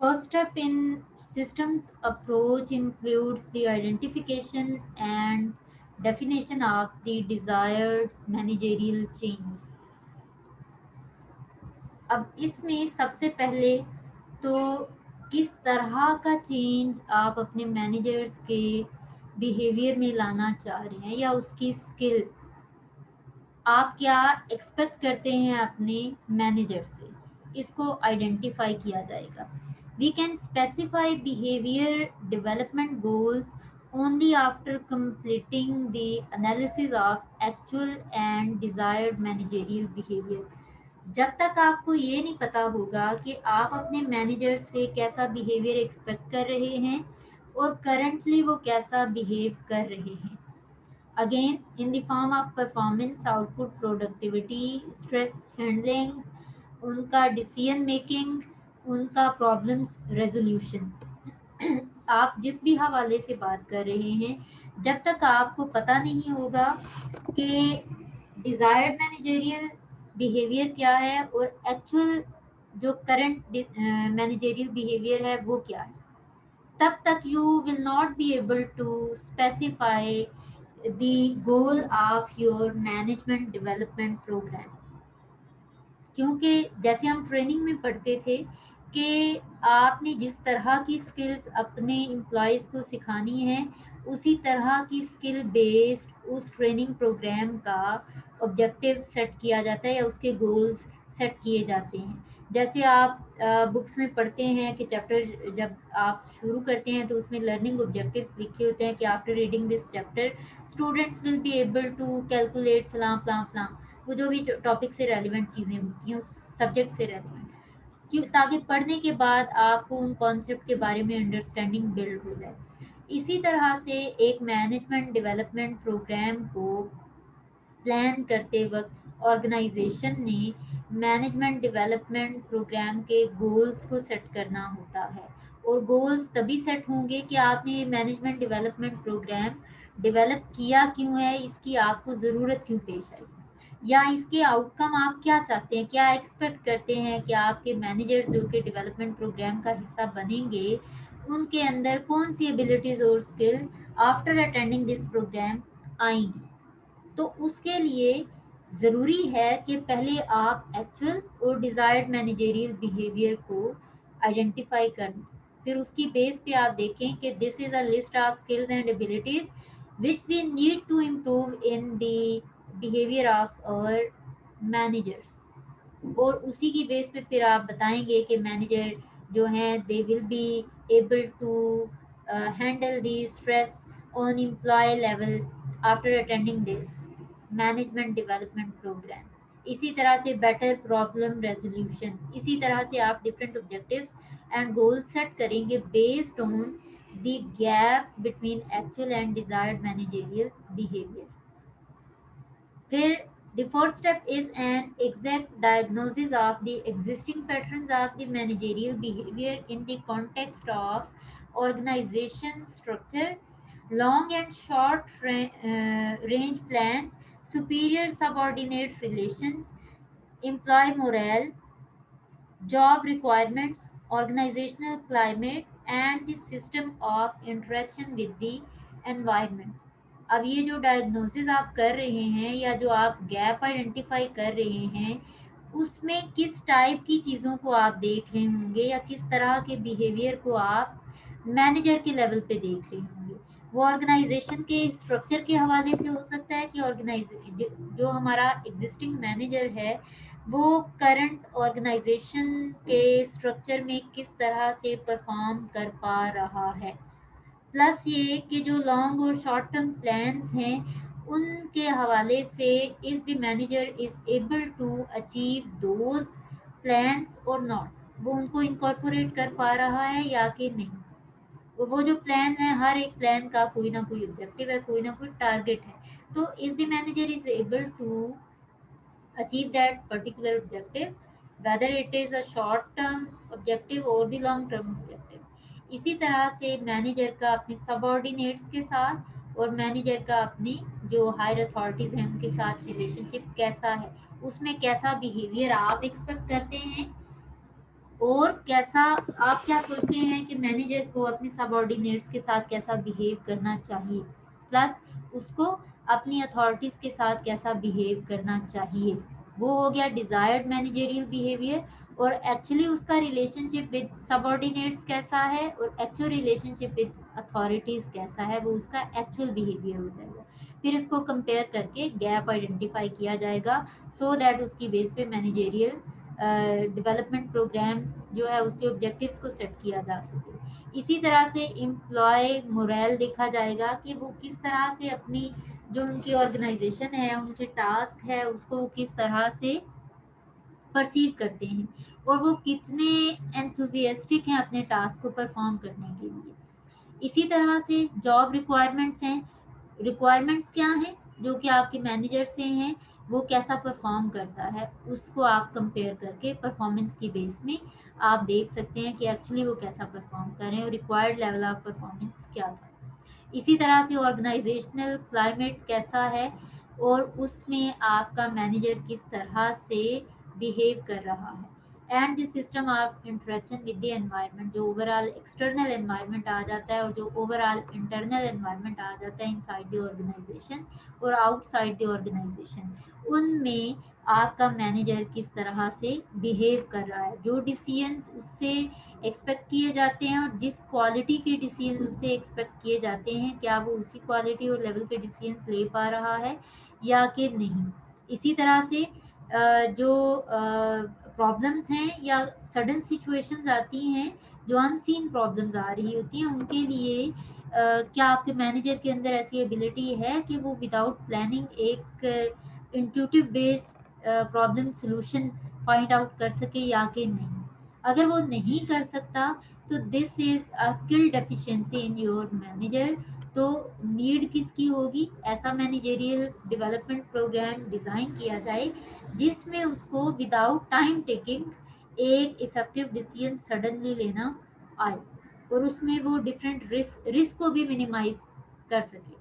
First step in systems approach includes the identification and definition of the desired managerial change. अब इसमें सबसे पहले तो किस तरह का चेंज आप अपने मैनेजर्स के बिहेवियर में लाना चाह रहे हैं या उसकी स्किल आप क्या एक्सपेक्ट करते हैं अपने मैनेजर से, इसको आइडेंटिफाई किया जाएगा. We can specify behaviour development goals only after completing the analysis of actual and desired managerial behavior. जब तक आपको ये नहीं पता होगा कि आप अपने मैनेजर से कैसा बिहेवियर एक्सपेक्ट कर रहे हैं और करंटली वो कैसा बिहेव कर रहे हैं, again in the form of performance output productivity stress handling, उनका डिसीजन मेकिंग, उनका प्रॉब्लम्स रेजोल्यूशन. आप जिस भी हवाले से बात कर रहे हैं, जब तक आपको पता नहीं होगा कि डिजायर्ड मैनेजेरियल बिहेवियर क्या है और एक्चुअल जो करंट मैनेजेरियल बिहेवियर है वो क्या है, तब तक you will not be able to specify the goal of your management development program. क्योंकि जैसे हम ट्रेनिंग में पढ़ते थे कि आपने जिस तरह की स्किल्स अपने एम्प्लॉयज़ को सिखानी है, उसी तरह की स्किल बेस्ड उस ट्रेनिंग प्रोग्राम का ऑब्जेक्टिव सेट किया जाता है या उसके गोल्स सेट किए जाते हैं. जैसे आप बुक्स में पढ़ते हैं कि चैप्टर जब आप शुरू करते हैं तो उसमें लर्निंग ऑब्जेक्टिव्स लिखे होते हैं कि after reading this chapter students will be able to calculate फलां फलां फलां, वो जो भी टॉपिक से रेलिवेंट चीज़ें होती हैं, उस सब्जेक्ट से रेलिवेंट, क्यों, ताकि पढ़ने के बाद आपको उन कॉन्सेप्ट के बारे में अंडरस्टैंडिंग बिल्ड हो जाए. इसी तरह से एक मैनेजमेंट डेवलपमेंट प्रोग्राम को प्लान करते वक्त ऑर्गेनाइजेशन ने मैनेजमेंट डेवलपमेंट प्रोग्राम के गोल्स को सेट करना होता है. और गोल्स तभी सेट होंगे कि आपने मैनेजमेंट डेवलपमेंट प्रोग्राम डेवलप किया क्यों है, इसकी आपको ज़रूरत क्यों पेश आई, या इसके आउटकम आप क्या चाहते हैं, क्या एक्सपेक्ट करते हैं कि आपके मैनेजर्स जो कि डेवलपमेंट प्रोग्राम का हिस्सा बनेंगे, उनके अंदर कौन सी एबिलिटीज़ और skill after attending this programme आएंगी. तो उसके लिए ज़रूरी है कि पहले आप एक्चुअल और डिज़ायर्ड मैनेजेरियल बिहेवियर को आइडेंटिफाई कर, फिर उसकी बेस पे आप देखें कि this is a list of skills and abilities which we need to improve in the behaviour of our managers. और उसी की बेस पे फिर आप बताएंगे कि मैनेजर जो हैं they will be able to handle the stress on employee level after attending this management development programme. इसी तरह से बेटर प्रॉब्लम रेजोल्यूशन, इसी तरह से आप different objectives and goals set करेंगे based on the gap between actual and desired managerial behaviour. Here, the first step is an exact diagnosis of the existing patterns of the managerial behavior in the context of organization structure, long and short range plans, superior subordinate relations, employee morale, job requirements, organizational climate, and the system of interaction with the environment. अब ये जो diagnosis आप कर रहे हैं या जो आप गैप आइडेंटिफाई कर रहे हैं, उसमें किस टाइप की चीज़ों को आप देख रहे होंगे या किस तरह के बिहेवियर को आप मैनेजर के लेवल पे देख रहे होंगे. वो ऑर्गेनाइजेशन के स्ट्रक्चर के हवाले से हो सकता है कि जो हमारा एग्जिस्टिंग मैनेजर है वो करंट ऑर्गेनाइजेशन के स्ट्रक्चर में किस तरह से परफॉर्म कर पा रहा है, प्लस ये कि जो लॉन्ग और शॉर्ट टर्म प्लान्स हैं उनके हवाले से is the manager is able to achieve those plans और नॉट, वो उनको इनकॉर्पोरेट कर पा रहा है या कि नहीं. वो जो प्लान है, हर एक प्लान का कोई ना कोई ऑब्जेक्टिव है, कोई ना कोई टारगेट है, तो is the manager is able to achieve that particular objective, whether it is a short term objective or the long term objective. इसी तरह से मैनेजर का अपने सबऑर्डिनेट्स के साथ और मैनेजर का अपनी जो हायर अथॉरिटीज़ हैं उनके साथ रिलेशनशिप कैसा है, उसमें कैसा बिहेवियर आप एक्सपेक्ट करते हैं और कैसा, आप क्या सोचते हैं कि मैनेजर को अपने सबऑर्डिनेट्स के साथ कैसा बिहेव करना चाहिए, प्लस उसको अपनी अथॉरिटीज़ के साथ कैसा बिहेव करना चाहिए। वो हो गया डिज़ायर्ड मैनेजरियल बिहेवियर। और एक्चुअली उसका रिलेशनशिप विद सबऑर्डिनेट्स कैसा है और एक्चुअल रिलेशनशिप विद अथॉरिटीज़ कैसा है, वो उसका एक्चुअल बिहेवियर हो जाएगा। फिर इसको कंपेयर करके गैप आइडेंटिफाई किया जाएगा, सो दैट उसकी बेस पे मैनेजेरियल डेवलपमेंट प्रोग्राम जो है उसके ऑब्जेक्टिव्स को सेट किया जा सके। इसी तरह से एम्प्लॉय मोरल देखा जाएगा कि वो किस तरह से अपनी जो उनकी ऑर्गेनाइजेशन है, उनके टास्क है, उसको वो किस तरह से परसीव करते हैं और वो कितने एंथुजियास्टिक हैं अपने टास्क को परफॉर्म करने के लिए। इसी तरह से जॉब रिक्वायरमेंट्स हैं। रिक्वायरमेंट्स क्या हैं, जो कि आपके मैनेजर से हैं, वो कैसा परफॉर्म करता है उसको आप कंपेयर करके परफॉर्मेंस की बेस में आप देख सकते हैं कि एक्चुअली वो कैसा परफॉर्म कर रहे हैं और रिक्वायर्ड लेवल ऑफ परफॉर्मेंस क्या था। इसी तरह से ऑर्गेनाइजेशनल क्लाइमेट कैसा है और उसमें आपका मैनेजर किस तरह से बिहेव कर रहा है। And the system of interaction with the environment, जो ओवरऑल एक्सटर्नल एनवायरनमेंट आ जाता है और जो ओवरऑल इंटरनल एनवायरनमेंट आ जाता है इनसाइड द ऑर्गेनाइजेशन और आउटसाइड द ऑर्गेनाइजेशन, उनमें आपका मैनेजर किस तरह से बिहेव कर रहा है, जो डिसीजंस उससे एक्सपेक्ट किए जाते हैं और जिस क्वालिटी के डिसीजन उससे एक्सपेक्ट किए जाते हैं, क्या वो उसी क्वालिटी और लेवल के डिसीजंस ले पा रहा है या कि नहीं। इसी तरह से जो प्रॉब्लम्स हैं या सडन सिचुएशंस आती हैं, जो अनसीन प्रॉब्लम्स आ रही होती हैं, उनके लिए क्या आपके मैनेजर के अंदर ऐसी एबिलिटी है कि वो विदाउट प्लानिंग एक intuitive based problem solution find out कर सके या कि नहीं। अगर वो नहीं कर सकता तो this is a skill deficiency in your manager. तो नीड किसकी होगी, ऐसा मैनेजरियल डेवलपमेंट प्रोग्राम डिज़ाइन किया जाए जिसमें उसको विदाउट टाइम टेकिंग एक इफेक्टिव डिसीजन सडनली लेना आए और उसमें वो डिफरेंट रिस्क को भी मिनिमाइज कर सके।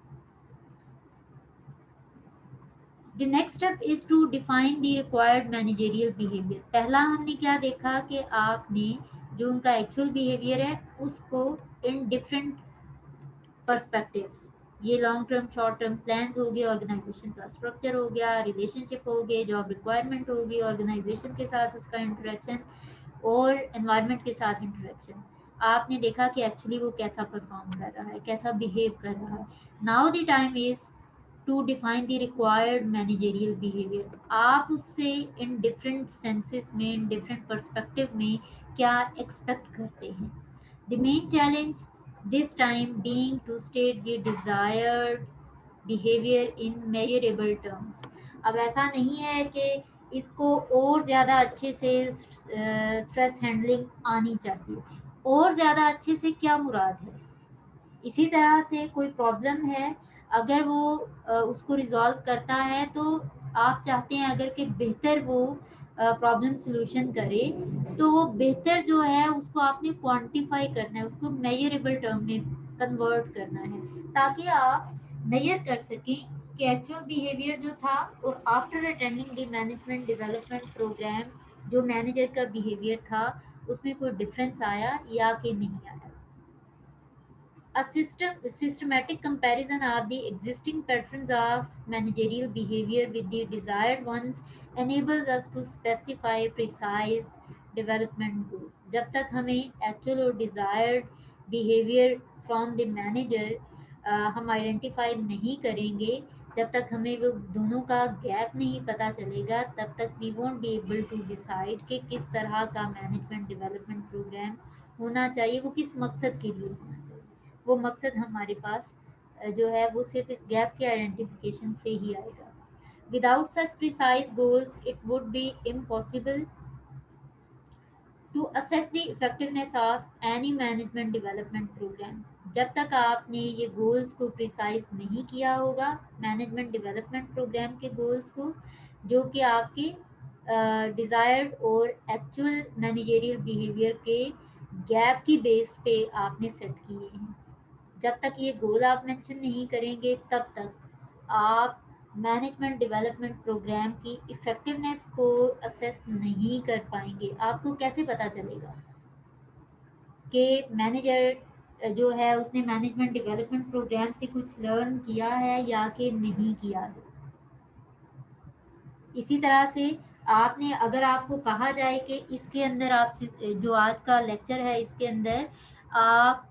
The next step is to define the required managerial behaviour. पहला हमने क्या देखा कि आपने जो उनका एक्चुअल बिहेवियर है उसको इन डिफरेंट पर्सपेक्टिव्स, ये long term short term plans हो गए, ऑर्गेनाइजेशन का स्ट्रक्चर हो गया, रिलेशनशिप हो गए, जॉब रिक्वायरमेंट होगी, ऑर्गेनाइजेशन के साथ उसका इंटरेक्शन और एनवायरनमेंट के साथ इंटरेक्शन। आपने देखा कि एक्चुअली वो कैसा परफॉर्म कर रहा है, कैसा बिहेव कर रहा है। Now the time is to define the required managerial behaviour. आप उससे इन डिफरेंट सेंसेस में, इन डिफरेंट पर्सपेक्टिव में क्या एक्सपेक्ट करते हैं। The main challenge this time being to state the desired behavior in measurable terms। अब ऐसा नहीं है कि इसको और ज़्यादा अच्छे से स्ट्रेस हैंडलिंग आनी चाहिए। और ज़्यादा अच्छे से क्या मुराद है, इसी तरह से कोई प्रॉब्लम है, अगर वो उसको रिजॉल्व करता है तो आप चाहते हैं अगर कि बेहतर वो प्रॉब्लम सॉल्यूशन करे, तो वो बेहतर जो है उसको आपने क्वांटिफाई करना है, उसको मेजरेबल टर्म में कन्वर्ट करना है ताकि आप मेजर कर सकें कि एक्चुअल बिहेवियर जो था और after attending the management development programme जो मैनेजर का बिहेवियर था उसमें कोई डिफरेंस आया या कि नहीं आया। A systematic comparison of the existing patterns of managerial behavior with the desired ones enables us to specify precise development goals। जब तक हमें actual और desired behavior from the manager हम आइडेंटिफाई नहीं करेंगे, जब तक हमें वो दोनों का गैप नहीं पता चलेगा, तब तक we won't be able to decide कि किस तरह का मैनेजमेंट डेवलपमेंट प्रोग्राम होना चाहिए, वो किस मकसद के लिए होना चाहिए। वो मकसद हमारे पास जो है वो सिर्फ इस गैप के आइडेंटिफिकेशन से ही आएगा। Without such precise goals it would be impossible to assess the effectiveness of any management development programme. जब तक आपने ये गोल्स को प्रिसाइज नहीं किया होगा, मैनेजमेंट डेवलपमेंट प्रोग्राम के गोल्स को, जो कि आपके डिज़ायर्ड और एक्चुअल मैनेजरियल बिहेवियर के गैप की बेस पे आपने सेट किए हैं, जब तक ये गोल आप मेंशन नहीं करेंगे तब तक आप मैनेजमेंट डेवलपमेंट प्रोग्राम की इफ़ेक्टिवनेस को असेस नहीं कर पाएँगे। आपको कैसे पता चलेगा कि मैनेजर जो है उसने मैनेजमेंट डेवलपमेंट प्रोग्राम से कुछ लर्न किया है या कि नहीं किया है? इसी तरह से आपने, अगर आपको कहा जाए कि इसके अंदर आप जो आज का लेक्चर है इसके अंदर आप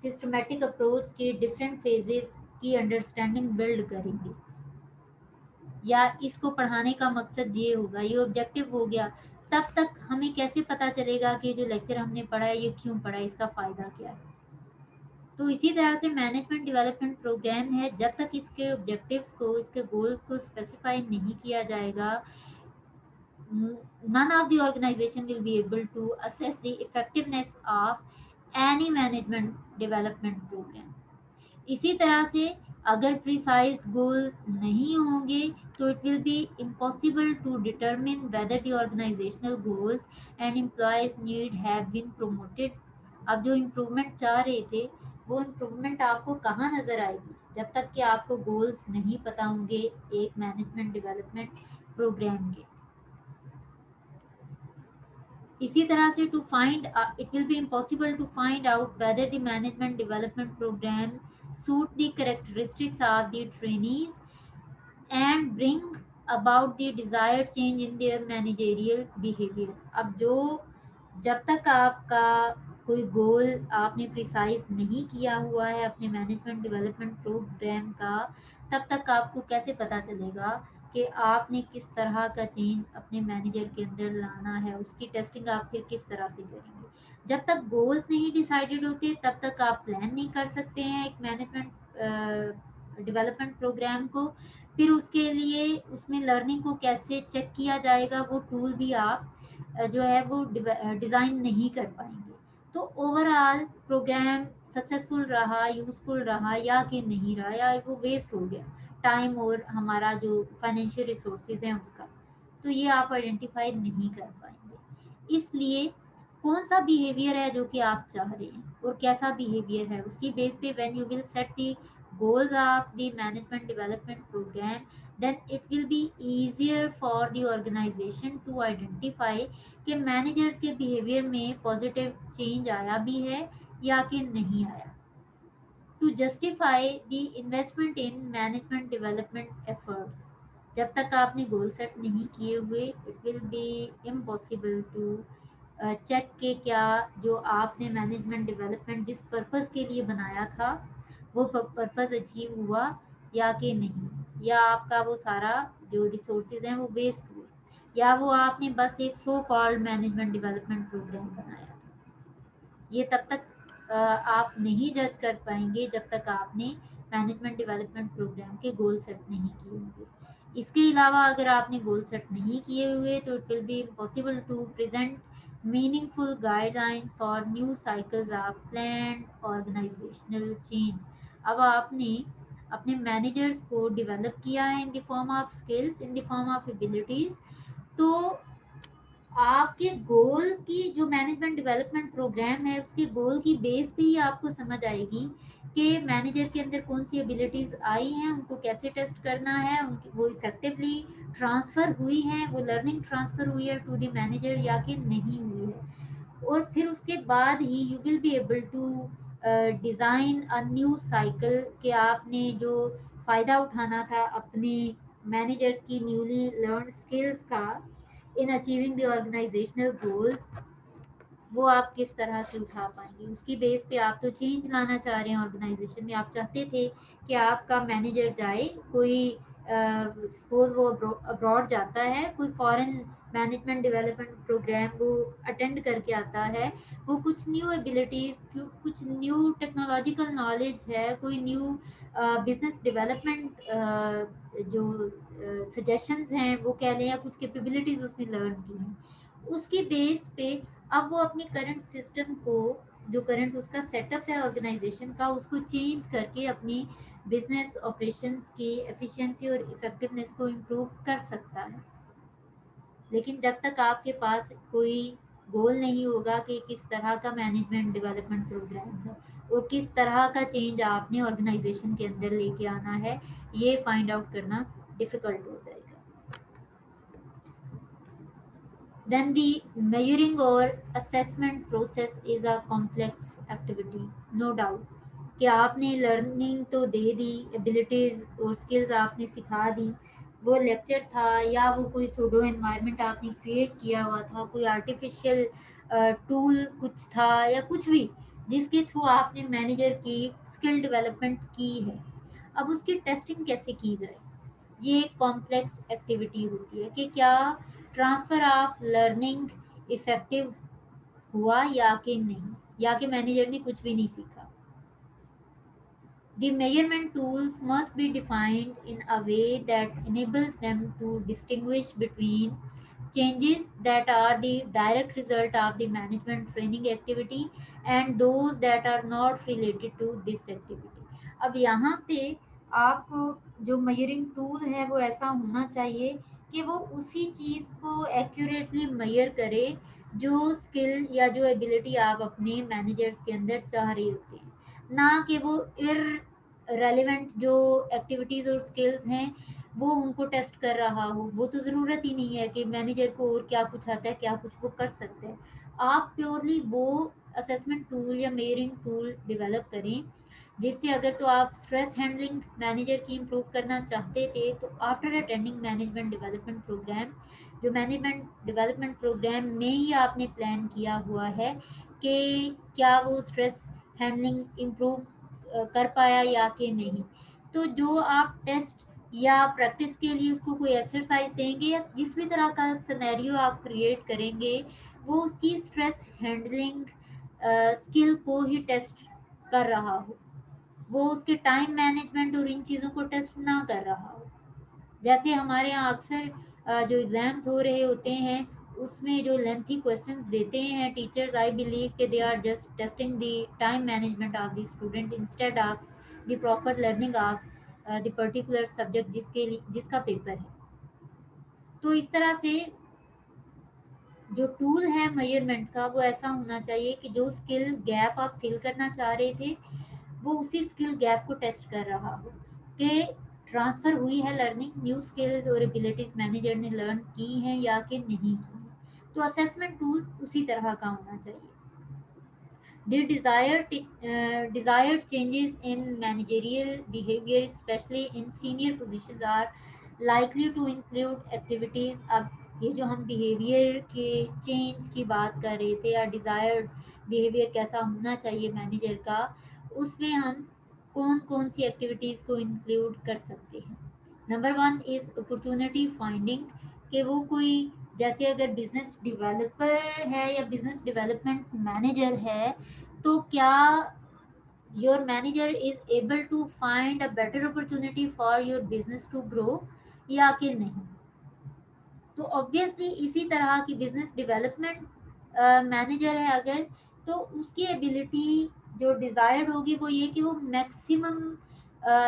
सिस्टमेटिक अप्रोच के डिफरेंट फेजेस की अंडरस्टैंडिंग बिल्ड करेंगे, या इसको पढ़ाने का मकसद ये होगा, ये ऑब्जेक्टिव हो गया, तब तक हमें कैसे पता चलेगा कि जो लेक्चर हमने पढ़ा है ये क्यों पढ़ा है, इसका फ़ायदा क्या है? तो इसी तरह से मैनेजमेंट डेवलपमेंट प्रोग्राम है, जब तक इसके ऑब्जेक्टिव्स को, इसके गोल्स को स्पेसिफाई नहीं किया जाएगा, none of the organization will be able to assess the effectiveness of any management development program. इसी तरह से अगर प्रिसाइज गोल नहीं होंगे तो it will be impossible to determine whether the organisational goals and employees need have been promoted. अब जो improvement चाह रहे थे वो इम्प्रूवमेंट आपको कहाँ नज़र आएगी, जब तक कि आपको गोल्स नहीं पता होंगे एक मैनेजमेंट डेवलपमेंट प्रोग्राम के। इसी तरह से to find it will be impossible to find out whether the management development programme suit the characteristics of the trainees and bring about the desired change in their managerial behavior। अब जो, जब तक आपका कोई गोल आपने प्रिसाइज नहीं किया हुआ है अपने मैनेजमेंट डेवलपमेंट प्रोग्राम का, तब तक आपको कैसे पता चलेगा कि आपने किस तरह का चेंज अपने मैनेजर के अंदर लाना है, उसकी टेस्टिंग आप फिर किस तरह से करेंगे। जब तक गोल्स नहीं डिसाइडेड होते तब तक आप प्लान नहीं कर सकते हैं एक मैनेजमेंट डेवलपमेंट प्रोग्राम को। फिर उसके लिए उसमें लर्निंग को कैसे चेक किया जाएगा वो टूल भी आप जो है वो डिज़ाइन नहीं कर पाएंगे। तो ओवरऑल प्रोग्राम सक्सेसफुल रहा, यूज़फुल रहा या कि नहीं रहा, या वो वेस्ट हो गया टाइम और हमारा जो फाइनेंशियल रिसोर्सेज हैं उसका, तो ये आप आइडेंटिफाई नहीं कर पाएंगे। इसलिए कौन सा बिहेवियर है जो कि आप चाह रहे हैं और कैसा बिहेवियर है, उसकी बेस पे when you will set the goals of the management development program, then it will be easier for the organization to identify कि मैनेजर्स के बिहेवियर में पॉजिटिव चेंज आया भी है या कि नहीं आया। To justify the investment in management development efforts, जब तक आपने गोल सेट नहीं किए हुए it will be impossible to check के क्या जो आपने मैनेजमेंट डेवलपमेंट जिस पर्पस के लिए बनाया था वो पर्पस अचीव हुआ या कि नहीं, या आपका वो सारा जो रिसोर्सेज हैं वो वेस्ट हुए, या वो आपने बस एक so called management development programme बनाया। ये तब तक आप नहीं जज कर पाएंगे जब तक आपने मैनेजमेंट डेवलपमेंट प्रोग्राम के गोल सेट नहीं किए होंगे। इसके अलावा अगर आपने गोल सेट नहीं किए हुए तो it will be impossible to present meaningful guideline for new cycles of planned organisational change. अब आपने अपने मैनेजर्स को डेवलप किया है in the form of skills, in the form of abilities, तो आपके गोल की जो मैनेजमेंट डेवलपमेंट प्रोग्राम है उसके गोल की बेस पे ही आपको समझ आएगी कि मैनेजर के अंदर कौन सी एबिलिटीज आई हैं, उनको कैसे टेस्ट करना है, उनकी वो इफेक्टिवली ट्रांसफर हुई हैं, वो लर्निंग ट्रांसफर हुई है टू द मैनेजर या कि नहीं हुई है। और फिर उसके बाद ही you will be able to design a new cycle कि आपने जो फ़ायदा उठाना था अपने मैनेजर्स की न्यूली लर्न स्किल्स का in achieving the organisational goals, वो आप किस तरह से उठा पाएंगे। उसकी बेस पे आप तो चेंज लाना चाह रहे हैं ऑर्गेनाइजेशन में, आप चाहते थे कि आपका मैनेजर जाए, कोई सपोज वो अब्रॉड जाता है, कोई फॉरेन मैनेजमेंट डेवलपमेंट प्रोग्राम वो अटेंड करके आता है, वो कुछ न्यू एबिलिटीज़, कुछ न्यू टेक्नोलॉजिकल नॉलेज है, कोई न्यू बिजनेस डेवलपमेंट जो सजेशंस हैं वो कह लें, या कुछ कैपेबिलिटीज़ उसने लर्न की हैं, उसकी बेस पे अब वो अपने करंट सिस्टम को, जो करंट उसका सेटअप है ऑर्गेनाइजेशन का, उसको चेंज करके अपनी बिजनेस ऑपरेशंस की एफिशिएंसी और इफेक्टिवनेस को इम्प्रूव कर सकता है। लेकिन जब तक आपके पास कोई गोल नहीं होगा कि किस तरह का मैनेजमेंट डेवलपमेंट प्रोग्राम है और किस तरह का चेंज आपने ऑर्गेनाइजेशन के अंदर लेके आना है, ये फाइंड आउट करना डिफिकल्ट हो जाएगा। Then the measuring or assessment process is a complex activity, no doubt. कि आपने लर्निंग तो दे दी, एबिलिटीज़ और स्किल्स आपने सिखा दी, वो लेक्चर था या वो कोई सूडो एनवायरनमेंट आपने क्रिएट किया हुआ था, कोई आर्टिफिशियल टूल कुछ था या कुछ भी जिसके थ्रू आपने मैनेजर की स्किल डेवलपमेंट की है, अब उसकी टेस्टिंग कैसे की जाए? ये एक कॉम्प्लेक्स एक्टिविटी होती है कि क्या ट्रांसफ़र ऑफ लर्निंग इफ़ेक्टिव हुआ या कि नहीं, या कि मैनेजर ने कुछ भी नहीं सीखा। The measurement tools must be defined in a way that enables them to distinguish between changes that are the direct result of the management training activity and those that are not related to this activity. अब यहाँ पे आपको जो measuring tool है वो ऐसा होना चाहिए कि वो उसी चीज़ को एक्यूरेटली मेजर करे जो स्किल या जो एबिलिटी आप अपने मैनेजर्स के अंदर चाह रहे होते हैं, ना कि वो रेलिवेंट जो एक्टिविटीज़ और स्किल्स हैं वो उनको टेस्ट कर रहा हो। वो तो ज़रूरत ही नहीं है कि मैनेजर को और क्या कुछ आता है, क्या कुछ वो कर सकते हैं। आप प्योरली वो असेसमेंट टूल या मेजरिंग टूल डेवलप करें जिससे, अगर तो आप स्ट्रेस हैंडलिंग मैनेजर की इम्प्रूव करना चाहते थे तो after attending management development programme, जो मैनेजमेंट डेवलपमेंट प्रोग्राम में ही आपने प्लान किया हुआ है कि क्या वो स्ट्रेस हैंडलिंग इम्प्रूव कर पाया या कि नहीं, तो जो आप टेस्ट या प्रैक्टिस के लिए उसको कोई एक्सरसाइज देंगे या जिस भी तरह का सिनेरियो आप क्रिएट करेंगे, वो उसकी स्ट्रेस हैंडलिंग स्किल को ही टेस्ट कर रहा हो, वो उसके टाइम मैनेजमेंट और इन चीज़ों को टेस्ट ना कर रहा हो। जैसे हमारे यहाँ अक्सर जो एग्ज़ाम्स हो रहे होते हैं उसमें जो लेंथी क्वेश्चंस देते हैं टीचर्स, आई बिलीव कि they are just testing the time management of the student instead of the proper learning of the particular subject जिसके लिए जिसका पेपर है। तो इस तरह से जो टूल है मेजरमेंट का वो ऐसा होना चाहिए कि जो स्किल गैप आप फिल करना चाह रहे थे वो उसी स्किल गैप को टेस्ट कर रहा हो कि ट्रांसफ़र हुई है लर्निंग, न्यू स्किल्स और एबिलिटीज़ मैनेजर ने लर्न की हैं या कि नहीं की। तो असेसमेंट टूल उसी तरह का होना चाहिए। The desired changes in managerial behavior, especially in senior positions, are likely to include activities. अब ये जो हम बिहेवियर के चेंज की बात कर रहे थे या डिज़ायर्ड बिहेवियर कैसा होना चाहिए मैनेजर का, उसमें हम कौन कौन सी एक्टिविटीज़ को इंक्लूड कर सकते हैं। Number one is opportunity finding, कि वो कोई, जैसे अगर बिजनेस डेवलपर है या बिजनेस डेवलपमेंट मैनेजर है, तो क्या your manager is able to find a better opportunity for your business to grow या कि नहीं। तो ऑब्वियसली इसी तरह की बिजनेस डेवलपमेंट मैनेजर है अगर, तो उसकी एबिलिटी जो डिज़ायर्ड होगी वो ये कि वो मैक्सिमम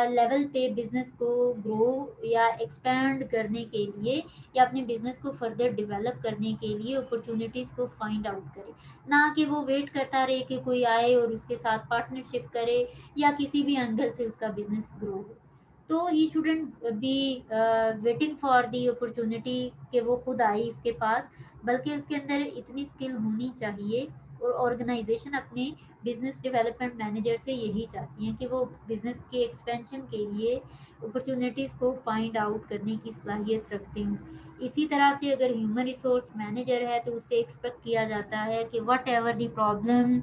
लेवल पे बिजनेस को ग्रो या एक्सपेंड करने के लिए या अपने बिजनेस को फर्दर डेवलप करने के लिए अपॉर्चुनिटीज़ को फाइंड आउट करे, ना कि वो वेट करता रहे कि कोई आए और उसके साथ पार्टनरशिप करे या किसी भी एंगल से उसका बिजनेस ग्रो हो। तो he shouldn't be waiting for the opportunity कि वो खुद आई इसके पास, बल्कि उसके अंदर इतनी स्किल होनी चाहिए। और ऑर्गेनाइजेशन अपने बिजनेस डेवलपमेंट मैनेजर से यही चाहती हैं कि वो बिजनेस के एक्सपेंशन के लिए अपॉर्चुनिटीज़ को फाइंड आउट करने की सलाहियत रखते हैं। इसी तरह से अगर ह्यूमन रिसोर्स मैनेजर है तो उससे एक्सपेक्ट किया जाता है कि whatever the problem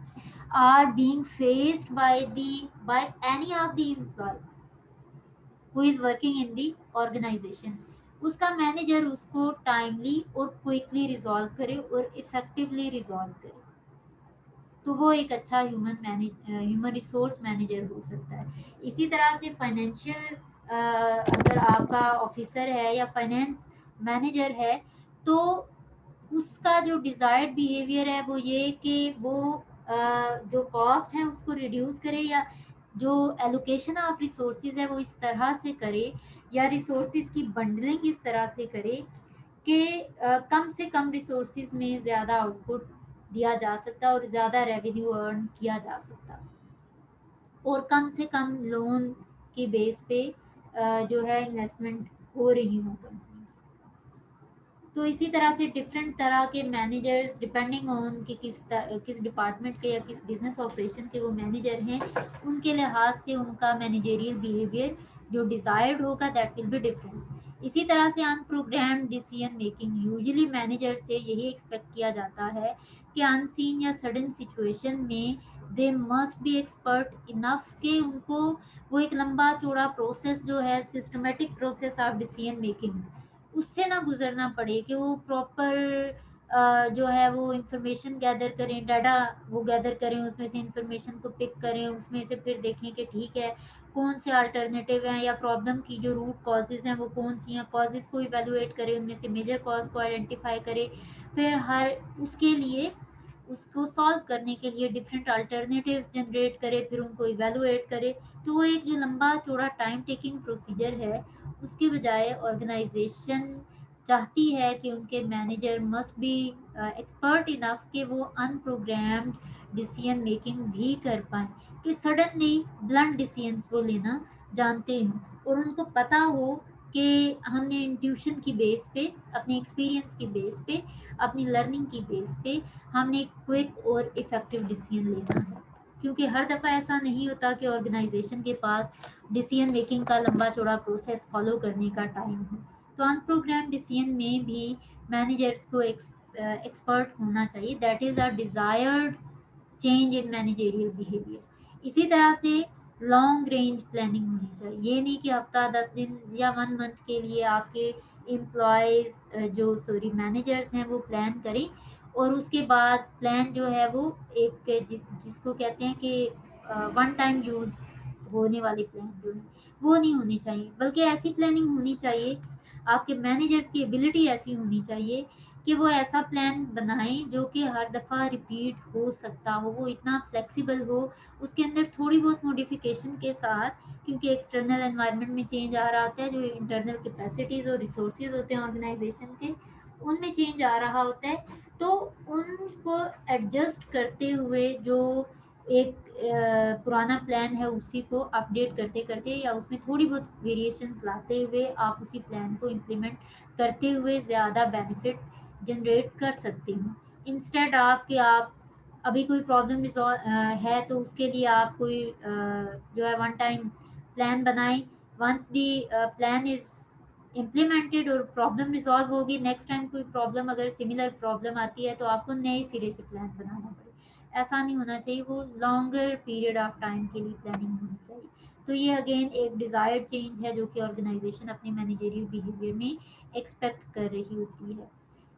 are being faced by any of the employee who is working in the organisation, उसका मैनेजर उसको टाइमली और क्विकली रिजॉल्व करे और इफेक्टिवली रिजॉल्व करे, तो वो एक अच्छा ह्यूमन रिसोर्स मैनेजर हो सकता है। इसी तरह से फाइनेंशियल, अगर आपका ऑफिसर है या फाइनेंस मैनेजर है, तो उसका जो डिज़ायर्ड बिहेवियर है वो ये कि वो जो कॉस्ट है उसको रिड्यूस करे या जो एलोकेशन ऑफ रिसोर्सेज है वो इस तरह से करे या रिसोर्सेज की बंडलिंग इस तरह से करे कि कम से कम रिसोर्सेज में ज़्यादा आउटपुट दिया जा सकता और ज़्यादा रेवेन्यू अर्न किया जा सकता और कम से कम लोन की बेस पे जो है इन्वेस्टमेंट हो रही हों कंपनी। तो इसी तरह से डिफरेंट तरह के मैनेजर्स डिपेंडिंग ऑन कि किस डिपार्टमेंट के या किस बिजनेस ऑपरेशन के वो मैनेजर हैं, उनके लिहाज से उनका मैनेजरियल बिहेवियर जो डिजायर्ड होगा दैट विल बी डिफरेंट। इसी तरह से अनप्रोग्राम्ड डिसीजन मेकिंग, यूजुअली मैनेजर से यही एक्सपेक्ट किया जाता है कि अनसीन या सडन सिचुएशन में they must be expert enough के उनको वो एक लंबा चौड़ा प्रोसेस जो है systematic process of decision making उससे ना गुजरना पड़े कि वो प्रॉपर जो है वो इंफॉर्मेशन गैदर करें, डाटा वो गैदर करें, उसमें से इंफॉर्मेशन को पिक करें, उसमें से फिर देखें कि ठीक है कौन से अल्टरनेटिव हैं या प्रॉब्लम की जो रूट कॉजेज हैं वो कौन सी हैं, कॉजेज को इवेलुएट करें, उनमें से मेजर कॉज को आइडेंटिफाई करें, फिर हर उसके लिए उसको सॉल्व करने के लिए डिफरेंट अल्टरनेटिव्स जनरेट करे, फिर उनको इवेलुएट करे। तो वो एक जो लंबा चौड़ा टाइम टेकिंग प्रोसीजर है, उसकी बजाय ऑर्गेनाइजेशन चाहती है कि उनके manager must be expert enough कि वो अनप्रोग्राम्ड डिसीजन मेकिंग भी कर पाए, कि सडनली ब्लंट डिसीजंस वो लेना जानते हों और उनको पता हो कि हमने इंट्यूशन की बेस पे, अपने एक्सपीरियंस की बेस पे, अपनी लर्निंग की बेस पे हमने क्विक और इफेक्टिव डिसीजन लेना है। क्योंकि हर दफ़ा ऐसा नहीं होता कि ऑर्गेनाइजेशन के पास डिसीजन मेकिंग का लंबा चौड़ा प्रोसेस फॉलो करने का टाइम हो। तो अनप्रोग्राम डिसीजन में भी मैनेजर्स को एक्सपर्ट होना चाहिए, that is a desired change in managerial behaviour. इसी तरह से लॉन्ग रेंज प्लानिंग होनी चाहिए, ये नहीं कि हफ्ता 10 दिन या 1 मंथ के लिए आपके एम्प्लॉयज़ जो सॉरी मैनेजर्स हैं वो प्लान करें और उसके बाद प्लान जो है वो जिसको कहते हैं कि वन टाइम यूज़ होने वाली प्लान जो है वो नहीं होनी चाहिए, बल्कि ऐसी प्लानिंग होनी चाहिए, आपके मैनेजर्स की एबिलिटी ऐसी होनी चाहिए कि वो ऐसा प्लान बनाएं जो कि हर दफ़ा रिपीट हो सकता हो, वो इतना फ्लेक्सिबल हो, उसके अंदर थोड़ी बहुत मॉडिफिकेशन के साथ, क्योंकि एक्सटर्नल एनवायरनमेंट में चेंज आ रहा होता है, जो इंटरनल कैपेसिटीज़ और रिसोर्सेज होते हैं ऑर्गेनाइजेशन के उनमें चेंज आ रहा होता है, तो उनको एडजस्ट करते हुए जो एक पुराना प्लान है उसी को अपडेट करते करते या उसमें थोड़ी बहुत वेरिएशंस लाते हुए आप उसी प्लान को इम्प्लीमेंट करते हुए ज़्यादा बेनिफिट जनरेट कर सकते हो, इंस्टेड ऑफ कि आप अभी कोई प्रॉब्लम रिजॉल्व है तो उसके लिए आप कोई जो है वन टाइम प्लान बनाएं, once the plan is implemented और प्रॉब्लम रिजॉल्व होगी, नेक्स्ट टाइम कोई प्रॉब्लम अगर सिमिलर प्रॉब्लम आती है तो आपको नए सिरे से प्लान बनाना पड़े, ऐसा नहीं होना चाहिए, वो लॉन्गर पीरियड ऑफ टाइम के लिए प्लानिंग होनी चाहिए। तो ये अगेन एक डिज़ायर्ड चेंज है जो कि ऑर्गेनाइजेशन अपने मैनेजरियल बिहेवियर में एक्सपेक्ट कर रही होती है।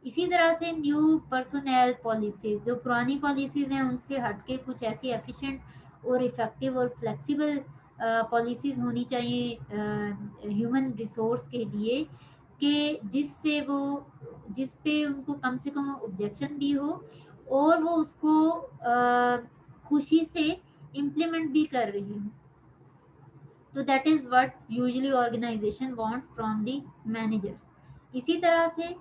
इसी तरह से न्यू पर्सोनल पॉलिसीज, जो पुरानी पॉलिसीज हैं उनसे हटके कुछ ऐसी एफिशिएंट और इफ़ेक्टिव और फ्लेक्सिबल पॉलिसीज होनी चाहिए ह्यूमन रिसोर्स के लिए, कि जिससे वो जिस पे उनको कम से कम ऑब्जेक्शन भी हो और वो उसको खुशी से इम्प्लीमेंट भी कर रही हो। तो that is what usually organisation wants from the managers. इसी तरह से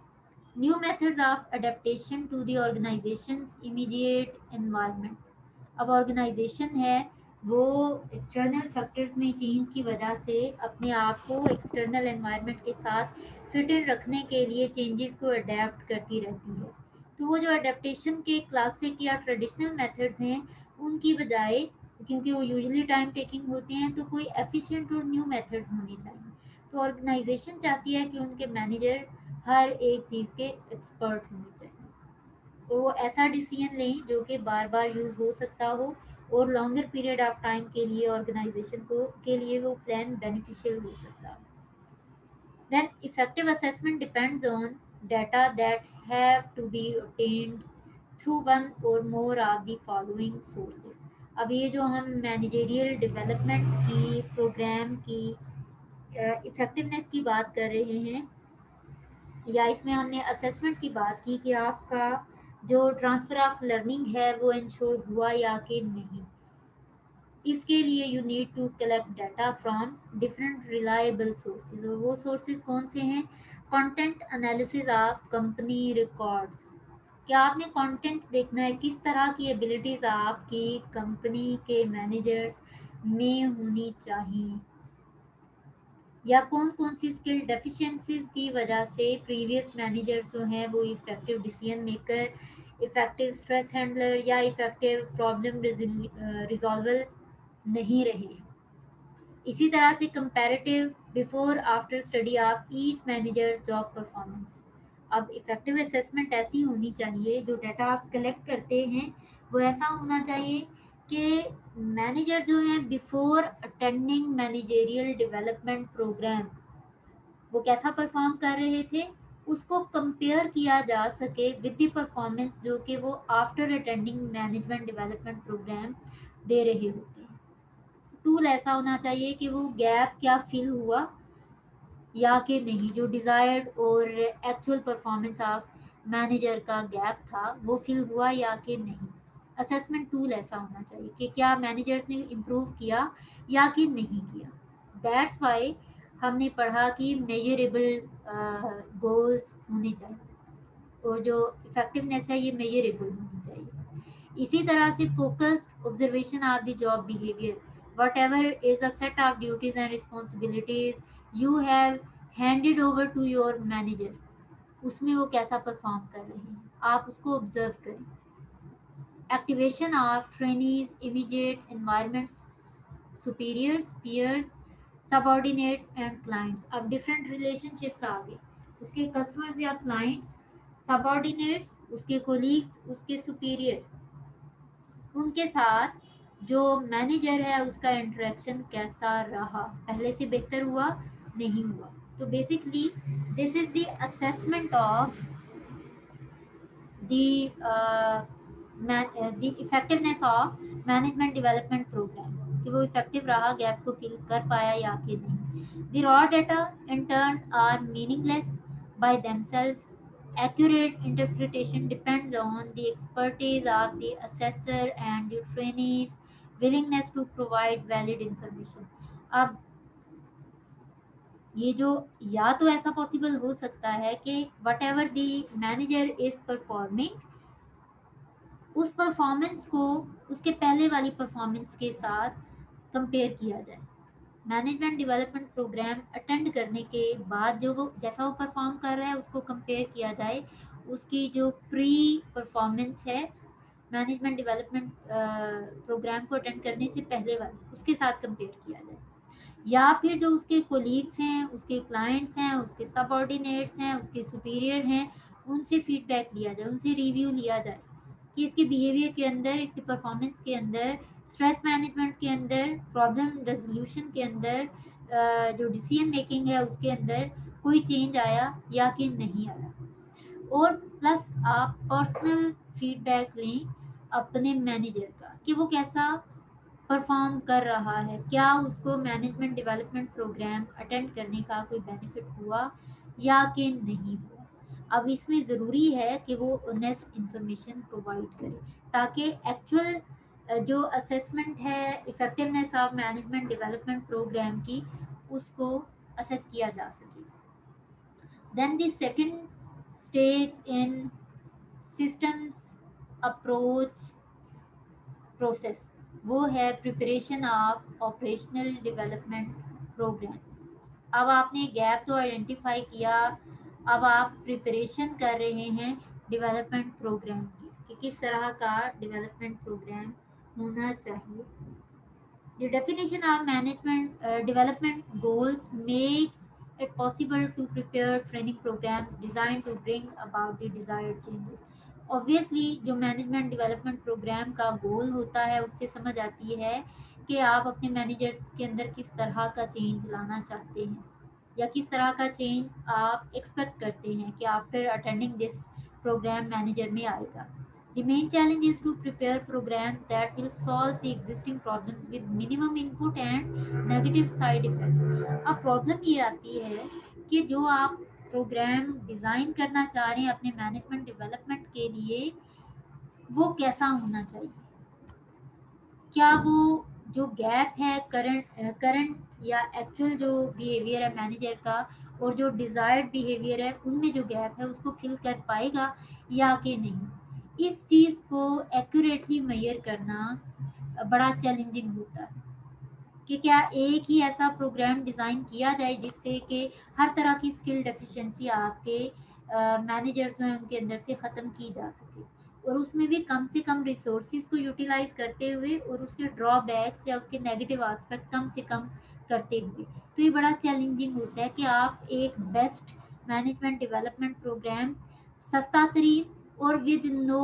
new methods of adaptation to the organisation's immediate environment. अब ऑर्गेनाइजेशन है वो एक्सटर्नल फैक्टर्स में चेंज की वजह से अपने आप को एक्सटर्नल एनवायरनमेंट के साथ फिट इन रखने के लिए चेंजेस को अडेप्ट करती रहती है। तो वो जो अडेप्टेशन के क्लासिक या ट्रेडिशनल मेथड्स हैं उनकी बजाय, क्योंकि वो यूजुअली टाइम टेकिंग होते हैं, तो कोई एफिशिएंट और न्यू मेथड्स होने चाहिए। तो ऑर्गेनाइजेशन चाहती है कि उनके मैनेजर हर एक चीज़ के एक्सपर्ट होने चाहिए, तो वो ऐसा डिसीजन लें जो कि बार बार यूज़ हो सकता हो और लॉन्गर पीरियड ऑफ टाइम के लिए ऑर्गेनाइजेशन को के लिए वो प्लान बेनिफिशियल हो सकता हो। Then effective assessment depends on data that have to be obtained through one or more of the following sources। अब ये जो हम मैनेजरियल डेवलपमेंट की प्रोग्राम की इफ़ेक्टिवनेस की बात कर रहे हैं, या इसमें हमने असेसमेंट की बात की कि आपका जो ट्रांसफ़र ऑफ लर्निंग है वो इंश्योर हुआ या कि नहीं, इसके लिए you need to collect data from different reliable sources, और वो सोर्सेज कौन से हैं? Content analysis of company records, क्या आपने कंटेंट देखना है, किस तरह की एबिलिटीज़ आपकी कंपनी के मैनेजर्स में होनी चाहिए, या कौन कौन सी स्किल डेफिशिएंसीज की वजह से प्रीवियस मैनेजर्स जो हैं वो effective decision maker, effective stress handler या इफेक्टिव प्रॉब्लम रिजॉल्वर नहीं रहे। इसी तरह से comparative before after study of each managers job performance. अब इफेक्टिव असेसमेंट ऐसी होनी चाहिए, जो डाटा आप कलेक्ट करते हैं वो ऐसा होना चाहिए कि मैनेजर जो है before attending managerial development programme वो कैसा परफॉर्म कर रहे थे, उसको कंपेयर किया जा सके विद द परफॉर्मेंस जो कि वो after attending management development programme दे रहे होते हैं। टूल ऐसा होना चाहिए कि वो गैप क्या फिल हुआ या कि नहीं, जो डिज़ायर्ड और एक्चुअल परफॉर्मेंस ऑफ मैनेजर का गैप था वो फिल हुआ या कि नहीं। असेसमेंट टूल ऐसा होना चाहिए कि क्या मैनेजर्स ने इम्प्रूव किया या कि नहीं किया। दैट्स वाई हमने पढ़ा कि मेजरेबल गोल्स होने चाहिए और जो इफेक्टिवनेस है ये मेजरेबल होनी चाहिए। इसी तरह से focused observation of the job behaviour, whatever is a set of duties and responsibilities you have handed over to your manager, उसमें वो कैसा परफॉर्म कर रहे हैं आप उसको ऑब्जर्व करें। Activation of trainees immediate environment, superiors, peers, subordinates and clients। अब डिफरेंट रिलेशनशिप्स आ गए, उसके कस्टमर्स या क्लाइंट्स, सबॉर्डिनेट्स उसके कोलीग्स, उसके सुपीरियर, उनके साथ जो मैनेजर है उसका इंटरेक्शन कैसा रहा, पहले से बेहतर हुआ नहीं हुआ। तो basically this is the assessment of the the effectiveness of management development program, कि वो इफेक्टिव रहा, गैप को फिल कर पाया या कि नहीं। the raw data in turn are meaningless by themselves, accurate interpretation depends on the expertise of the assessor and the trainees willingness to provide valid information। अब ये जो, या तो ऐसा पॉसिबल हो सकता है कि what ever the manager is performing, उस परफॉर्मेंस को उसके पहले वाली परफॉर्मेंस के साथ कंपेयर किया जाए। मैनेजमेंट डेवलपमेंट प्रोग्राम अटेंड करने के बाद जो वो जैसा वो परफॉर्म कर रहा है उसको कंपेयर किया जाए उसकी जो प्री परफॉर्मेंस है मैनेजमेंट डेवलपमेंट प्रोग्राम को अटेंड करने से पहले वाले उसके साथ कंपेयर किया जाए। या फिर जो उसके कोलीग्स हैं, उसके क्लाइंट्स हैं, उसके सबऑर्डिनेट्स हैं, उसके सुपीरियर हैं, उनसे फीडबैक लिया जाए, उनसे रिव्यू लिया जाए कि इसके बिहेवियर के अंदर, इसके परफॉर्मेंस के अंदर, स्ट्रेस मैनेजमेंट के अंदर, प्रॉब्लम रेजोल्यूशन के अंदर, जो डिसीजन मेकिंग है उसके अंदर कोई चेंज आया या कि नहीं आया। और प्लस आप पर्सनल फीडबैक लें अपने मैनेजर का कि वो कैसा परफॉर्म कर रहा है, क्या उसको मैनेजमेंट डेवलपमेंट प्रोग्राम अटेंड करने का कोई बेनिफिट हुआ या कि नहीं हुआ। अब इसमें ज़रूरी है कि वो ऑनेस्ट इंफॉर्मेशन प्रोवाइड करे ताकि एक्चुअल जो असेसमेंट है effectiveness of management development programme की उसको असेस किया जा सके। Then the second stage in systems approach process, वो है preparation of operational development programmes. अब आपने गैप तो आइडेंटिफाई किया, अब आप प्रिपरेशन कर रहे हैं डेवलपमेंट प्रोग्राम की कि किस तरह का डेवलपमेंट प्रोग्राम होना चाहिए। The definition of management development goals makes it possible to prepare training programs designed to bring about the desired changes. Obviously, जो मैनेजमेंट डेवलपमेंट प्रोग्राम का गोल होता है उससे समझ आती है कि आप अपने मैनेजर्स के अंदर किस तरह का चेंज लाना चाहते हैं या किस तरह का चेंज आप एक्सपेक्ट करते हैं कि after attending this programme manager में आएगा। The main challenge is to prepare programs that will solve the existing problems with minimum input and negative side effects। अब प्रॉब्लम ये आती है कि जो आप प्रोग्राम डिज़ाइन करना चाह रहे हैं अपने मैनेजमेंट डेवलपमेंट के लिए वो कैसा होना चाहिए, क्या वो जो गैप है करंट या एक्चुअल जो बिहेवियर है मैनेजर का और जो डिज़ायर्ड बिहेवियर है उनमें जो गैप है उसको फिल कर पाएगा या कि नहीं। इस चीज़ को एक्यूरेटली मेजर करना बड़ा चैलेंजिंग होता है। कि क्या एक ही ऐसा प्रोग्राम डिज़ाइन किया जाए जिससे कि हर तरह की स्किल डेफिशिएंसी आपके मैनेजर्स हैं उनके अंदर से ख़त्म की जा सके, और उसमें भी कम से कम रिसोर्सेज को यूटिलाइज करते हुए और उसके ड्रॉबैक्स या उसके नेगेटिव एस्पेक्ट कम से कम करते हुए। तो ये बड़ा चैलेंजिंग होता है कि आप एक बेस्ट मैनेजमेंट डेवलपमेंट प्रोग्राम सस्ता तरीन और with no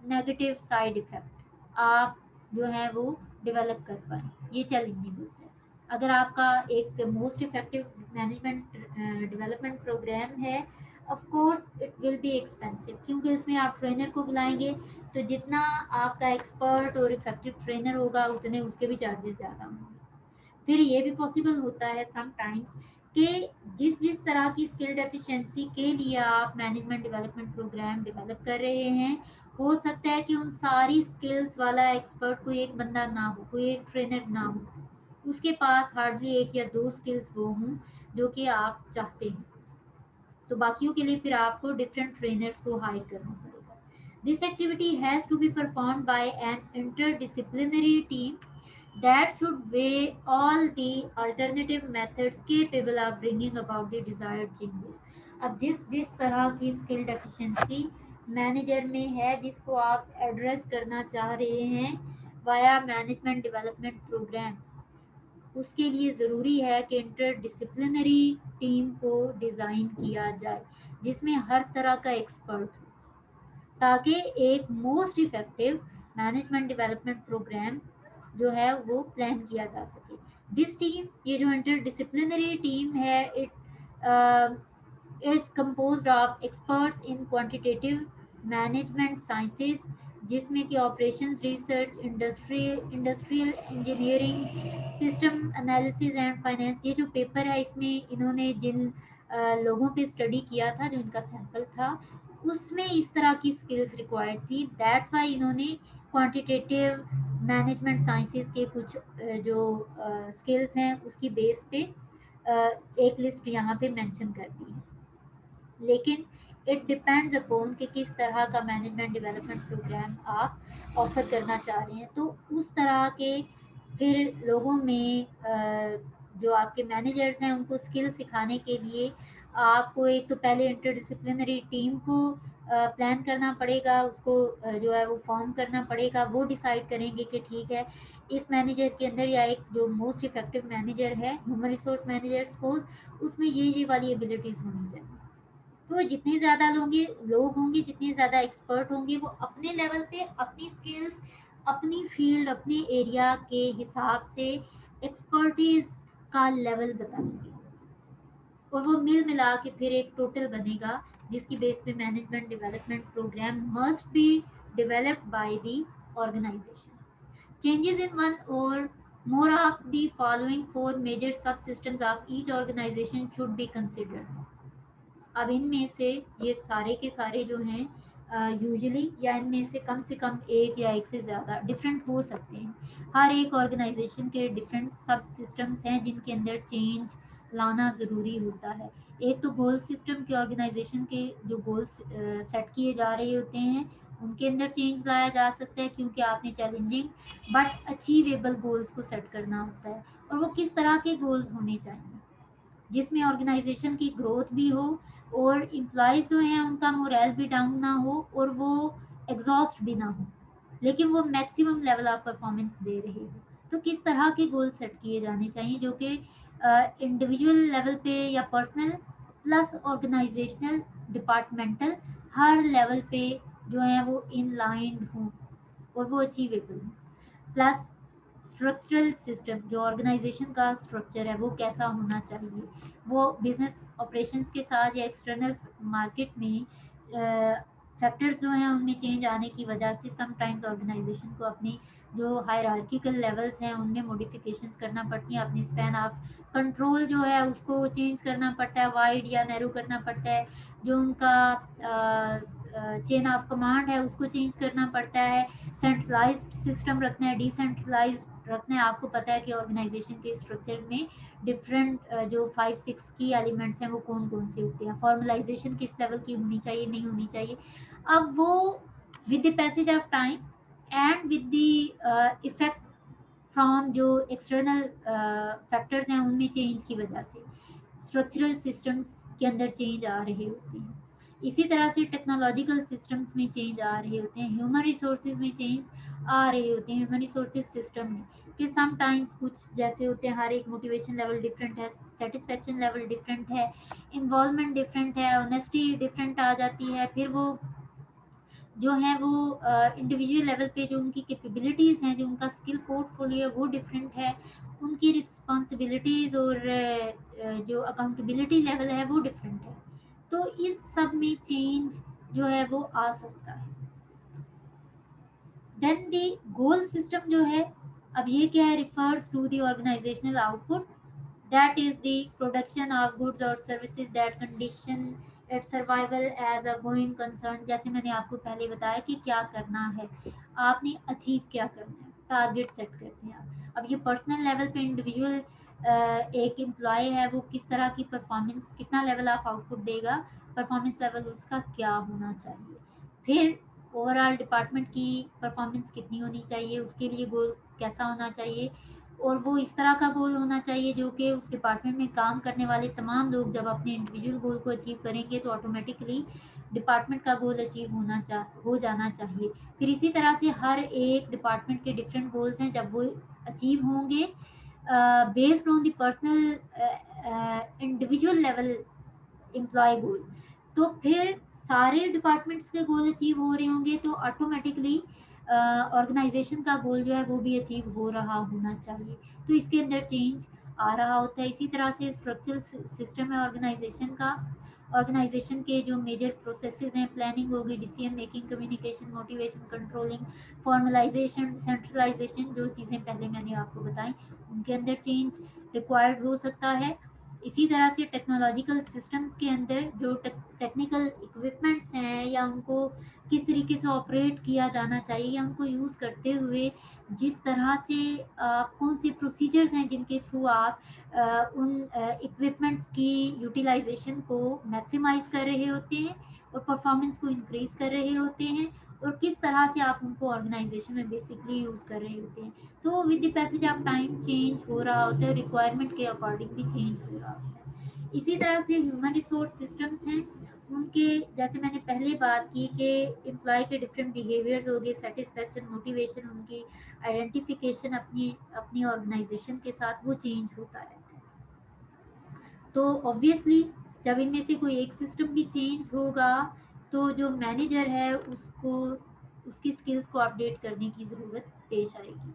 negative side effect आप जो है वो डेवलप कर पाएँ, ये चैलेंजिंग होता है। अगर आपका एक most effective management development programme है, of course it will be expensive, क्योंकि उसमें आप ट्रेनर को बुलाएँगे, तो जितना आपका एक्सपर्ट और इफ़ेक्टिव ट्रेनर होगा, उतने उसके भी चार्जेस ज़्यादा होंगे। फिर ये भी पॉसिबल होता है समटाइम्स कि जिस जिस तरह की स्किल डेफिशिएंसी के लिए आप मैनेजमेंट डेवलपमेंट प्रोग्राम डेवलप कर रहे हैं, हो सकता है कि उन सारी स्किल्स वाला एक्सपर्ट कोई एक बंदा ना हो, कोई एक ट्रेनर ना हो, उसके पास हार्डली एक या दो स्किल्स वो हों जो कि आप चाहते हैं, तो बाकियों के लिए फिर आपको डिफरेंट ट्रेनर्स को हायर करना पड़ेगा। This activity has to be perform by an interdisciplinary team that should weigh all the alternative methods capable of bringing about the desired changes। अब जिस जिस तरह की स्किल डेफिशिएंसी मैनेजर में है जिसको आप एड्रेस करना चाह रहे हैं वाया मैनेजमेंट डेवलपमेंट प्रोग्राम, उसके लिए ज़रूरी है कि इंटरडिसिप्लिनरी टीम को डिज़ाइन किया जाए जिसमें हर तरह का एक्सपर्ट हो, ताकि एक most effective management development programme जो है वो प्लान किया जा सके। दिस टीम, ये जो इंटरडिसिप्लिनरी टीम है, it's composed of experts in quantitative management sciences, जिसमें कि operations research, industrial engineering, system analysis and finance. ये जो पेपर है इसमें इन्होंने जिन लोगों पे स्टडी किया था, जो इनका सैंपल था, उसमें इस तरह की स्किल्स रिक्वायर्ड थी। दैट्स वाई इन्होंने क्वांटिटेटिव मैनेजमेंट साइंसेज के कुछ जो स्किल्स हैं उसकी बेस पे एक लिस्ट यहाँ पे मेंशन कर दी है। लेकिन इट डिपेंड्स अपॉन कि किस तरह का मैनेजमेंट डेवलपमेंट प्रोग्राम आप ऑफर करना चाह रहे हैं, तो उस तरह के फिर लोगों में जो आपके मैनेजर्स हैं उनको स्किल सिखाने के लिए आपको एक तो पहले इंटरडिसिप्लिनरी टीम को प्लान करना पड़ेगा, उसको जो है वो फॉर्म करना पड़ेगा। वो डिसाइड करेंगे कि ठीक है, इस मैनेजर के अंदर या एक जो मोस्ट इफेक्टिव मैनेजर है, ह्यूमन रिसोर्स मैनेजर सपोज, उसमें ये वाली एबिलिटीज़ होनी चाहिए। तो जितने ज़्यादा लोग होंगे, जितने ज़्यादा एक्सपर्ट होंगे, वो अपने लेवल पे अपनी स्किल्स, अपनी फील्ड, अपने एरिया के हिसाब से एक्सपर्टीज़ का लेवल बताएंगे, और वो मिल मिला के फिर एक टोटल बनेगा जिसकी बेस पे management development programme must be developed by the organisation. Changes in one or more of the following four major subsystems of each organization should be considered। अब इनमें से ये सारे के सारे जो हैं यूजुअली या इनमें से कम एक या एक से ज़्यादा डिफरेंट हो सकते हैं। हर एक ऑर्गेनाइजेशन के डिफरेंट सब सिस्टम्स हैं जिनके अंदर चेंज लाना ज़रूरी होता है। एक तो गोल सिस्टम के ऑर्गेनाइजेशन के जो गोल्स सेट किए जा रहे होते हैं उनके अंदर चेंज लाया जा सकता है, क्योंकि आपने चैलेंजिंग बट अचीवेबल गोल्स को सेट करना होता है। और वो किस तरह के गोल्स होने चाहिए जिसमें ऑर्गेनाइजेशन की ग्रोथ भी हो और एम्प्लॉयज़ जो हैं उनका मोरल भी डाउन ना हो और वो एग्जॉस्ट भी ना हो, लेकिन वो मैक्सिमम लेवल ऑफ परफॉर्मेंस दे रहे हो। तो किस तरह के गोल सेट किए जाने चाहिए जो कि इंडिविजुअल लेवल पे या पर्सनल प्लस ऑर्गेनाइजेशनल डिपार्टमेंटल हर लेवल पे जो है वो इन लाइन हों और वो अचीवेबल हों। प्लस स्ट्रक्चरल सिस्टम, जो ऑर्गेनाइजेशन का स्ट्रक्चर है वो कैसा होना चाहिए, वो बिजनेस ऑपरेशंस के साथ या एक्सटर्नल मार्केट में फैक्टर्स जो हैं उनमें चेंज आने की वजह से समटाइम्स ऑर्गेनाइजेशन को अपनी जो हायरार्किकल लेवल्स हैं उनमें मॉडिफिकेशंस करना पड़ती हैं, अपनी स्पैन ऑफ कंट्रोल जो है उसको चेंज करना पड़ता है, वाइड या नैरो करना पड़ता है, जो उनका चेन ऑफ कमांड है उसको चेंज करना पड़ता है, सेंट्रलाइज्ड सिस्टम रखना है, डिसेंट्रलाइज्ड रखना है। आपको पता है कि ऑर्गेनाइजेशन के स्ट्रक्चर में डिफरेंट जो 5-6 की एलिमेंट्स हैं वो कौन कौन से होते हैं, फॉर्मलाइजेशन किस लेवल की होनी चाहिए, नहीं होनी चाहिए। अब वो with the passage of time and with the effect from जो एक्सटर्नल फैक्टर्स हैं उनमें चेंज की वजह से स्ट्रक्चरल सिस्टम्स के अंदर चेंज आ रहे होते हैं। इसी तरह से टेक्नोलॉजिकल सिस्टम्स में चेंज आ रहे होते हैं, ह्यूमन रिसोर्सेज में चेंज आ रहे होते हैं। ह्यूमन रिसोर्सेज सिस्टम में कि समटाइम्स कुछ जैसे होते हैं, हर एक मोटिवेशन लेवल डिफरेंट है, सेटिस्फेक्शन लेवल डिफरेंट है, इन्वॉल्वमेंट डिफरेंट है, ऑनेस्टी डिफरेंट आ जाती है। फिर वो जो है वो इंडिविजुअल लेवल पे जो उनकी कैपेबिलिटीज़ हैं, जो उनका स्किल पोर्टफोलियो है वो डिफरेंट है, उनकी रिस्पॉन्सिबिलिटीज़ और जो अकाउंटेबिलिटी लेवल है वो डिफरेंट है। तो इस सब में चेंज जो है वो आ सकता है। देन द गोल सिस्टम जो है, अब ये क्या है, refers to the organisational output that is the production of goods or services that condition its survival as a going concern। जैसे मैंने आपको पहले बताया कि क्या करना है, आपने अचीव क्या करना है, टारगेट सेट करते हैं आप। अब ये पर्सनल लेवल पे इंडिविजुअल एक एम्प्लॉय है, वो किस तरह की परफॉर्मेंस, कितना लेवल ऑफ आउटपुट देगा, परफॉर्मेंस लेवल उसका क्या होना चाहिए। फिर ओवरऑल डिपार्टमेंट की परफॉर्मेंस कितनी होनी चाहिए, उसके लिए गोल कैसा होना चाहिए, और वो इस तरह का गोल होना चाहिए जो कि उस डिपार्टमेंट में काम करने वाले तमाम लोग जब अपने इंडिविजुअल गोल को अचीव करेंगे तो ऑटोमेटिकली डिपार्टमेंट का गोल अचीव हो जाना चाहिए। फिर इसी तरह से हर एक डिपार्टमेंट के डिफरेंट गोल्स हैं, जब वो अचीव होंगे based on the personal individual level employ goal, तो फिर सारे डिपार्टमेंट्स के गोल अचीव हो रहे होंगे तो ऑटोमेटिकली ऑर्गेनाइजेशन का गोल जो है वो भी अचीव हो रहा होना चाहिए। तो इसके अंदर चेंज आ रहा होता है। इसी तरह से स्ट्रक्चरल सिस्टम है ऑर्गेनाइजेशन का, ऑर्गेनाइजेशन के जो मेजर प्रोसेसेस हैं, प्लानिंग होगी, decision making, communication, motivation, controlling, formalisation, centralisation, जो चीज़ें पहले मैंने आपको बताई, उनके अंदर चेंज रिक्वायर्ड हो सकता है। इसी तरह से टेक्नोलॉजिकल सिस्टम्स के अंदर जो टेक्निकल इक्विपमेंट्स हैं या उनको किस तरीके से ऑपरेट किया जाना चाहिए या उनको यूज़ करते हुए जिस तरह से कौन से प्रोसीजर्स हैं जिनके थ्रू आप उन इक्विपमेंट्स की यूटिलाइजेशन को मैक्सिमाइज कर रहे होते हैं और परफॉर्मेंस को इंक्रीज कर रहे होते हैं, और किस तरह से आप उनको ऑर्गेनाइजेशन में बेसिकली यूज़ कर रहे होते हैं। तो with the passage of time change हो रहा होता है, रिक्वायरमेंट के अकॉर्डिंग भी चेंज हो रहा होता है। इसी तरह से ह्यूमन रिसोर्स सिस्टम्स हैं, उनके जैसे मैंने पहले बात की कि एम्प्लॉय के डिफरेंट बिहेवियर्स हो गए, सेटिस्फेक्शन, मोटिवेशन, उनकी आइडेंटिफिकेशन अपनी अपनी ऑर्गेनाइजेशन के साथ वो चेंज होता रहता है। तो ऑब्वियसली जब इनमें से कोई एक सिस्टम भी चेंज होगा तो जो मैनेजर है उसको उसकी स्किल्स को अपडेट करने की ज़रूरत पेश आएगी।